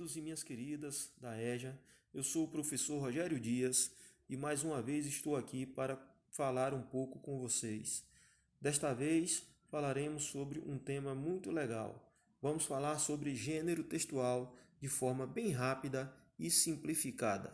queridos e minhas queridas da EJA, eu sou o professor Rogério Dias e mais uma vez estou aqui para falar um pouco com vocês. Desta vez falaremos sobre um tema muito legal. Vamos falar sobre gênero textual de forma bem rápida e simplificada.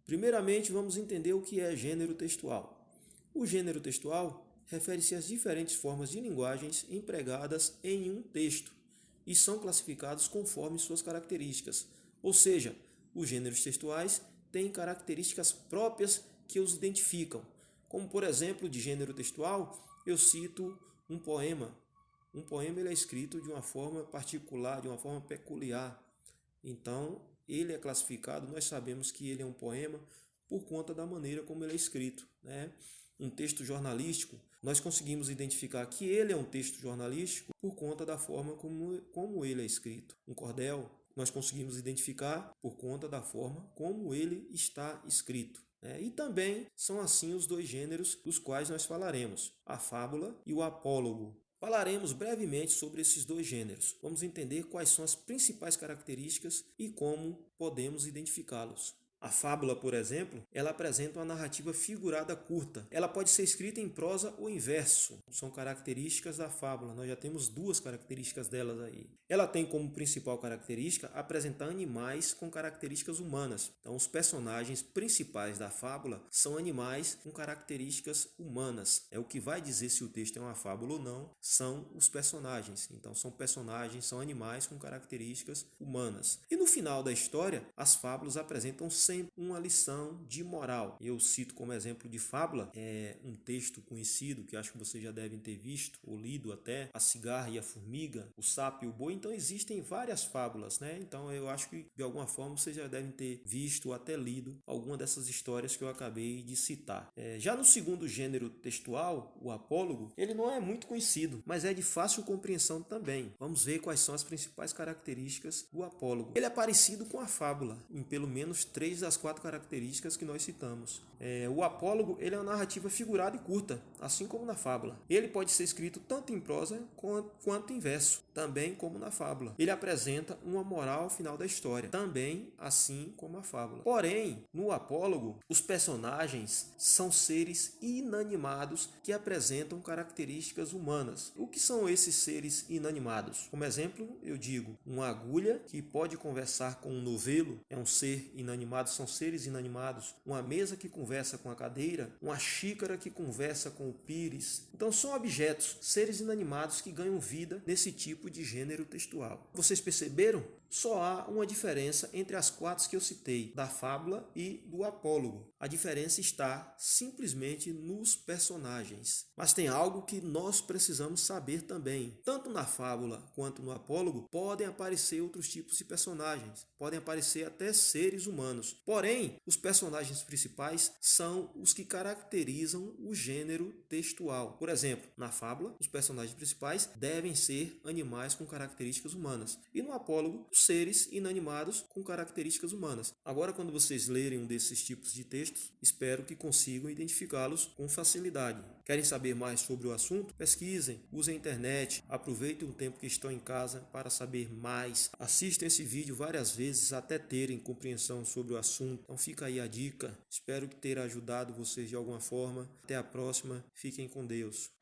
Primeiramente, vamos entender o que é gênero textual. O gênero textual refere-se às diferentes formas de linguagens empregadas em um texto e são classificados conforme suas características, ou seja, os gêneros textuais têm características próprias que os identificam. Como, por exemplo, de gênero textual, eu cito um poema. Um poema ele é escrito de uma forma particular, de uma forma peculiar. Então, ele é classificado, nós sabemos que ele é um poema por conta da maneira como ele é escrito, né? Um texto jornalístico, nós conseguimos identificar que ele é um texto jornalístico por conta da forma como ele é escrito. Um cordel, nós conseguimos identificar por conta da forma como ele está escrito. E também são assim os dois gêneros dos quais nós falaremos, a fábula e o apólogo. Falaremos brevemente sobre esses dois gêneros. Vamos entender quais são as principais características e como podemos identificá-los. A fábula, por exemplo, ela apresenta uma narrativa figurada curta. Ela pode ser escrita em prosa ou em verso. São características da fábula. Nós já temos duas características delas aí. Ela tem como principal característica apresentar animais com características humanas. Então, os personagens principais da fábula são animais com características humanas. É o que vai dizer se o texto é uma fábula ou não, são os personagens. Então, são personagens, são animais com características humanas. E no final da história, as fábulas apresentam sempre uma lição de moral. Eu cito como exemplo de fábula um texto conhecido que acho que vocês já devem ter visto ou lido até, A Cigarra e a Formiga, O Sapo e o Boi. Então existem várias fábulas, né? Então eu acho que de alguma forma vocês já devem ter visto ou até lido alguma dessas histórias que eu acabei de citar. Já no segundo gênero textual, o apólogo, ele não é muito conhecido, mas é de fácil compreensão também. Vamos ver quais são as principais características do apólogo. Ele é parecido com a fábula, em pelo menos 3 das 4 características que nós citamos. O apólogo ele é uma narrativa figurada e curta, assim como na fábula. Ele pode ser escrito tanto em prosa quanto em verso, também como na fábula. Ele apresenta uma moral ao final da história, também assim como a fábula. Porém, no apólogo, os personagens são seres inanimados que apresentam características humanas. O que são esses seres inanimados? Como exemplo, eu digo, uma agulha que pode conversar com um novelo, é um ser inanimado, são seres inanimados. Uma mesa que conversa com a cadeira, uma xícara que conversa com o pires. Então são objetos, seres inanimados que ganham vida nesse tipo de gênero textual. Vocês perceberam? Só há uma diferença entre as 4 que eu citei, da fábula e do apólogo. A diferença está simplesmente nos personagens. Mas tem algo que nós precisamos saber também. Tanto na fábula quanto no apólogo podem aparecer outros tipos de personagens. Podem aparecer até seres humanos. Porém, os personagens principais são os que caracterizam o gênero textual. Por exemplo, na fábula, os personagens principais devem ser animais com características humanas. E no apólogo, seres inanimados com características humanas. Agora, quando vocês lerem um desses tipos de textos, espero que consigam identificá-los com facilidade. Querem saber mais sobre o assunto? Pesquisem, usem a internet, aproveitem o tempo que estão em casa para saber mais. Assistam esse vídeo várias vezes até terem compreensão sobre o assunto. Então fica aí a dica. Espero que ter ajudado vocês de alguma forma. Até a próxima. Fiquem com Deus.